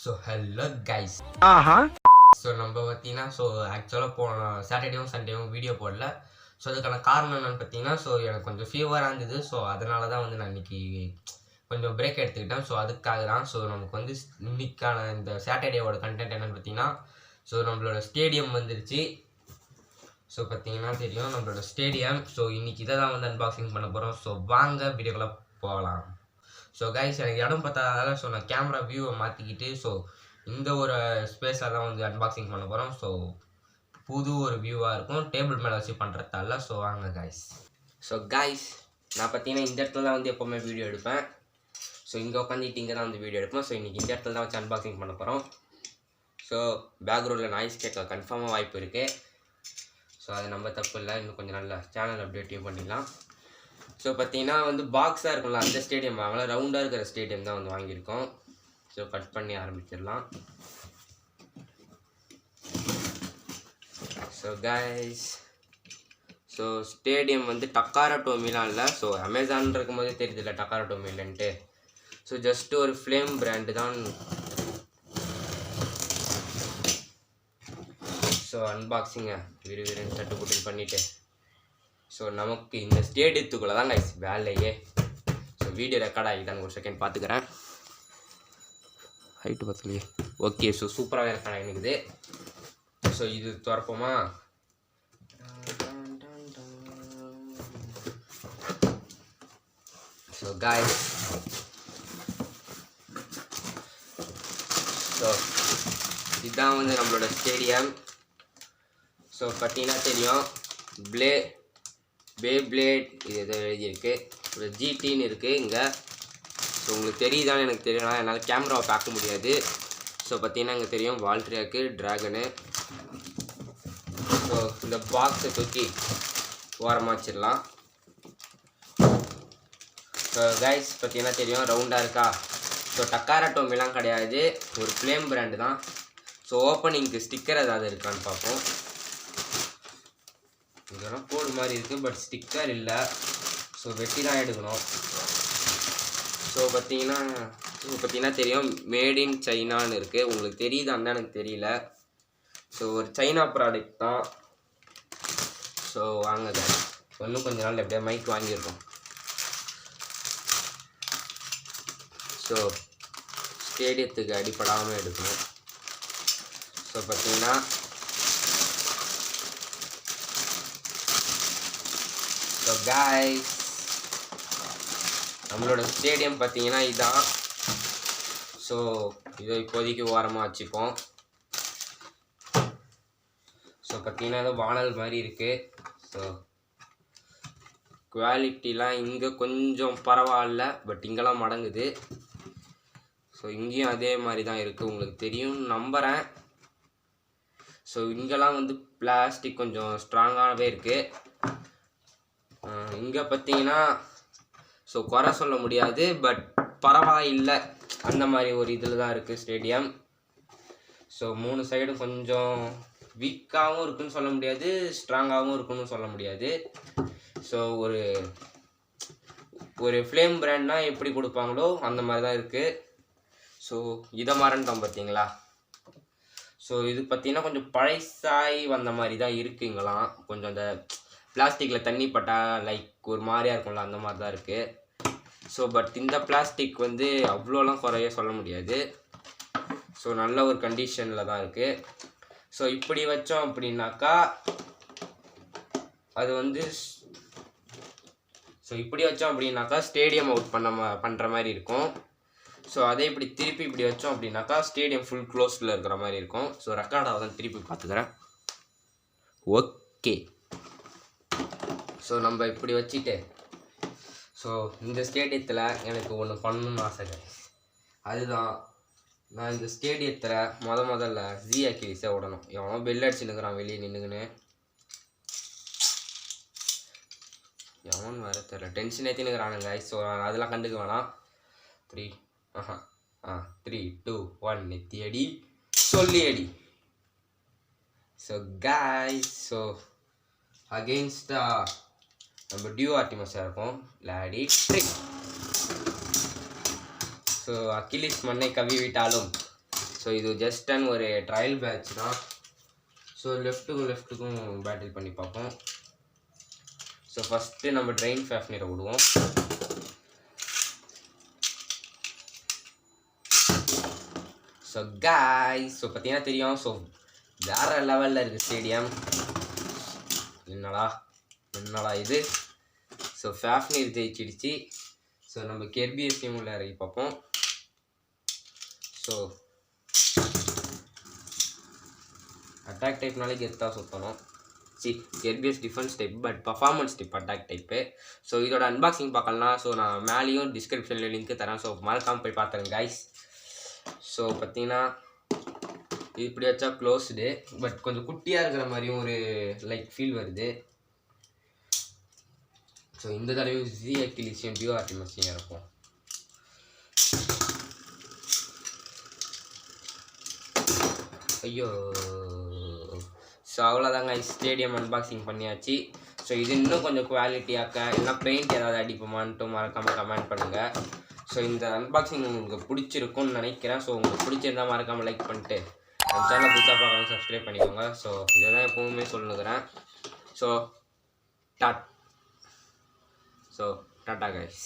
So hello guys. So நம்ம பார்த்தீங்கன்னா ஆக்சுவலாக போன சாட்டர்டேவும் சண்டேவும் வீடியோ போடல. ஸோ அதுக்கான காரணம் என்னென்னு பார்த்தீங்கன்னா எனக்கு கொஞ்சம் ஃபீவராக இருந்தது. ஸோ அதனால தான் நான் இன்றைக்கி கொஞ்சம் பிரேக் எடுத்துக்கிட்டேன். ஸோ அதுக்காக தான் நமக்கு இன்றைக்கான இந்த சாட்டர்டேவோட கண்டென்ட் என்னென்னு பார்த்தீங்கன்னா நம்மளோட ஸ்டேடியம் வந்துருச்சு. ஸோ பார்த்தீங்கன்னா தெரியும் நம்மளோட ஸ்டேடியம். ஸோ இன்றைக்கி இதை தான் அன்பாக்சிங் பண்ண போகிறோம். ஸோ வாங்க வீடியோக்குள்ளே போகலாம். ஸோ கைஸ், எனக்கு இடம் பார்த்தாதால நான் கேமரா வியூவை மாற்றிக்கிட்டு இந்த ஒரு ஸ்பேஸில் தான் அன்பாக்சிங் பண்ண போகிறோம். ஸோ புது ஒரு வியூவாக இருக்கும், டேபிள் மேலே வச்சு பண்ணுறதால. ஸோ வாங்க கைஸ். நான் பார்த்தீங்கன்னா இந்த இடத்துல தான் எப்போவுமே வீடியோ எடுப்பேன். ஸோ இங்கே உட்காந்துட்டு இங்கே தான் வீடியோ எடுப்பேன். ஸோ இன்றைக்கி இந்த இடத்துல தான் வச்சு அன்பாக்சிங் பண்ண போகிறோம். ஸோ பேக்ரவுண்டில் நாய்ஸ் கேட்க கன்ஃபார்மாக வாய்ப்பு இருக்குது. ஸோ அது நம்ம தப்பு இல்லை, இன்னும் கொஞ்சம் நல்லா சேனல் அப்டேட்டையும் பண்ணிடலாம். ஸோ பார்த்தீங்கன்னா பாக்ஸாக இருக்கும்ல, அந்த ஸ்டேடியம் வாங்கல, ரவுண்டாக இருக்கிற ஸ்டேடியம் தான் வாங்கியிருக்கோம். ஸோ கட் பண்ணி ஆரம்பிச்சிடலாம். ஸோ கைஸ், ஸ்டேடியம் டக்காரா டோமிலாம் இல்லை. ஸோ அமேசான் இருக்கும்போதே தெரியுதுல்ல டக்காரா டோமி இல்லைன்ட்டு. ஸோ ஜஸ்ட்டு ஒரு ஃப்ளேம் பிராண்டு தான். ஸோ அன்பாக்சிங்கை விறுவிறுன்னு தட்டு பண்ணிவிட்டு நமக்கு இந்த ஸ்டேடியத்துக்குள்ளே தான் கைஸ் வேலையே. ஸோ வீடியோ ரெக்கார்ட் ஆகிட்டாங்க, ஒரு செகண்ட் பார்த்துக்கிறேன். ஹைட்டு பார்த்துலையே. ஓகே, ஸோ சூப்பராக ரெக்கார்ட் ஆகினுக்குது. ஸோ இது திறப்போமா? ஸோ கைஸ், ஸோ இதுதான் நம்மளோட ஸ்டேடியம். ஸோ பார்த்தீங்கன்னா தெரியும் பேப்ளேட் இது எதோ எழுதியிருக்கு, ஒரு ஜிடின்னு இருக்குது இங்கே. ஸோ உங்களுக்கு தெரியுதான்னு எனக்கு தெரியலாம், என்னால் கேமராவை பார்க்க முடியாது. ஸோ பார்த்தீங்கன்னா இங்கே தெரியும் வால்ட்ரியாக்கு ட்ராகனு. ஸோ இந்த பாக்ஸை தூக்கி ஓரமாக வச்சிடலாம். ஸோ கைஸ் பார்த்தீங்கன்னா தெரியும் ரவுண்டாக இருக்கா. ஸோ டக்காரா டோமிலாம் கிடையாது, ஒரு ஃப்ளேம் பிராண்டு தான். ஸோ ஓப்பனிங்க்கு ஸ்டிக்கர் ஏதாவது இருக்கான்னு பார்ப்போம். இதெல்லாம் கோடு மாதிரி இருக்குது, பட் ஸ்டிக்கர் இல்லை. ஸோ வெட்டி தான் எடுக்கணும். ஸோ பார்த்தீங்கன்னா தெரியும் மேட் இன் சைனான்னு இருக்குது. உங்களுக்கு தெரியுதான்னு எனக்கு தெரியல. ஸோ ஒரு சைனா ப்ராடக்ட் தான். ஸோ வாங்க, இன்னும் கொஞ்ச நாள் எப்படியா மைக் வாங்கியிருக்கோம். ஸோ ஸ்டேடியத்துக்கு அடிப்படாமல் எடுக்கணும். ஸோ பார்த்தீங்கன்னா ஸோ கைஸ், நம்மளோட ஸ்டேடியம் பார்த்தீங்கன்னா இதுதான். ஸோ இதை இப்போதைக்கு ஓரமாக வச்சுப்போம். ஸோ பார்த்தீங்கன்னா இது வானல் மாதிரி இருக்குது. ஸோ குவாலிட்டிலாம் இங்கே கொஞ்சம் பரவாயில்ல, பட் இங்கெல்லாம் மடங்குது. ஸோ இங்கேயும் அதே மாதிரி தான் இருக்குது, உங்களுக்கு தெரியும் நம்புகிறேன். ஸோ இங்கெல்லாம் பிளாஸ்டிக் கொஞ்சம் ஸ்ட்ராங்காகவே இருக்குது. இங்கே பார்த்தீங்கன்னா குறை சொல்ல முடியாது, பட் பரவாயில்லை அந்த மாதிரி ஒரு இதில் தான் இருக்குது ஸ்டேடியம். ஸோ 3 சைடும் கொஞ்சம் வீக்காகவும் இருக்குன்னு சொல்ல முடியாது, ஸ்ட்ராங்காகவும் இருக்குன்னு சொல்ல முடியாது. ஸோ ஒரு ஃப்ளேம் பிராண்ட்னா எப்படி கொடுப்பாங்களோ அந்த மாதிரி தான் இருக்குது. ஸோ இதை மறந்துட்டோம் பார்த்தீங்களா. ஸோ இது பார்த்தீங்கன்னா கொஞ்சம் பழைசாய் வந்த மாதிரி தான் இருக்குது. இங்கெல்லாம் கொஞ்சம் அந்த பிளாஸ்டிக்கில் தண்ணி பட்டால் லைக் ஒரு மாதிரியாக இருக்கும்ல, அந்த மாதிரி தான் இருக்குது. ஸோ பட் இந்த பிளாஸ்டிக் அவ்வளோலாம் குறைய சொல்ல முடியாது. ஸோ நல்ல ஒரு கண்டிஷனில் தான் இருக்குது. ஸோ இப்படி வச்சோம் அப்படின்னாக்கா அது இப்படி வச்சோம் அப்படின்னாக்கா ஸ்டேடியம் அவுட் பண்ணுற மாதிரி இருக்கும். ஸோ அதே இப்படி திருப்பி இப்படி வச்சோம் அப்படின்னாக்கா ஸ்டேடியம் ஃபுல் க்ளோஸ்டில் இருக்கிற மாதிரி இருக்கும். ஸோ ரெக்கார்டாக தான் திருப்பி பார்த்துக்கிறேன். ஓகே, ஸோ நம்ம இப்படி வச்சுட்டு இந்த ஸ்டேடியத்தில் எனக்கு ஒன்று பண்ணணும்னு ஆசை. அதுதான் நான் இந்த ஸ்டேடியத்தில் முதல்ல ஜி அக்கிலிஸை விடணும். எவனோ பெல் அடிச்சுன்னுக்குறான் வெளியே நின்றுக்குன்னு. எவன் வேறு தெரியல, டென்ஷன் ஏற்றினுக்குறானுங்க. ஸோ அதெல்லாம் கண்டுக்க வேணாம். 3 3 2 1 நெத்தி அடி, சொல்லி அடி. ஸோ கைஸ், அகெயின்ஸ்டாக நம்ம டியூ ஆர்டிமஸாக இருக்கும் லாடி ட்ரிக். ஸோ அக்கிலிஸ் மண்ணை கவி விட்டாலும் ஸோ ஸோ இது ஜஸ்ட் அண்ட் ஒரு ட்ரையல் பேட்ச் தான். ஸோ லெஃப்ட்டுக்கும் பேட்டில் பண்ணி பார்ப்போம். ஸோ ஃபஸ்ட்டு நம்ம ட்ரெயின் ஃபேஃப்னரை விடுவோம். ஸோ காய்ஸ், ஸோ பார்த்தீங்கன்னா தெரியும். ஸோ வேறு லெவலில் இருக்குது ஸ்டேடியம். என்னடா இது. ஸோ ஃபேஃப்னிர் ஜெயிச்சிடுச்சு. ஸோ நம்ம கெர்பிஎஸ்டையும் உள்ள இறக்கி பார்ப்போம். ஸோ அட்டாக் டைப்னாலே கெத்தாக சுற்றணும். கெர்பிஎஸ் defence type, but performance type attack type. So இதோட அன்பாக்சிங் பார்க்கலாம். ஸோ நான் மேலேயும் டிஸ்கிரிப்ஷனில் லிங்க்கு தரேன். ஸோ மறக்காமல் போய் பார்த்துருங்க கைஸ். ஸோ பார்த்தீங்கன்னா இப்படி வச்சா க்ளோஸ்டு, பட் கொஞ்சம் குட்டியாக இருக்கிற மாதிரியும் ஒரு லைக் ஃபீல் வருது. ஸோ இந்த தடவையும் ஜி அக்கிலிசியம் டியூ ஆர்டிமஸையும் இருக்கும். ஐயோ, ஸோ அவ்வளோதாங்க. ஸ்டேடியம் அன்பாக்சிங் பண்ணியாச்சு. ஸோ இது இன்னும் கொஞ்சம் குவாலிட்டியாக்க இல்லைனா பெயிண்ட் ஏதாவது அடிப்போமான்ட்டு மறக்காமல் கமெண்ட் பண்ணுங்கள். ஸோ இந்த அன்பாக்சிங் உங்களுக்கு பிடிச்சிருக்கும்னு நினைக்கிறேன். ஸோ உங்களுக்கு பிடிச்சிருந்தால் மறக்காமல் லைக் பண்ணிட்டு நம்ம சேனலை புதுசாக பார்க்கலாம், சப்ஸ்கிரைப் பண்ணிக்கோங்க. ஸோ இதை தான் எப்பவுமே சொல்லுகிறேன். So tata guys.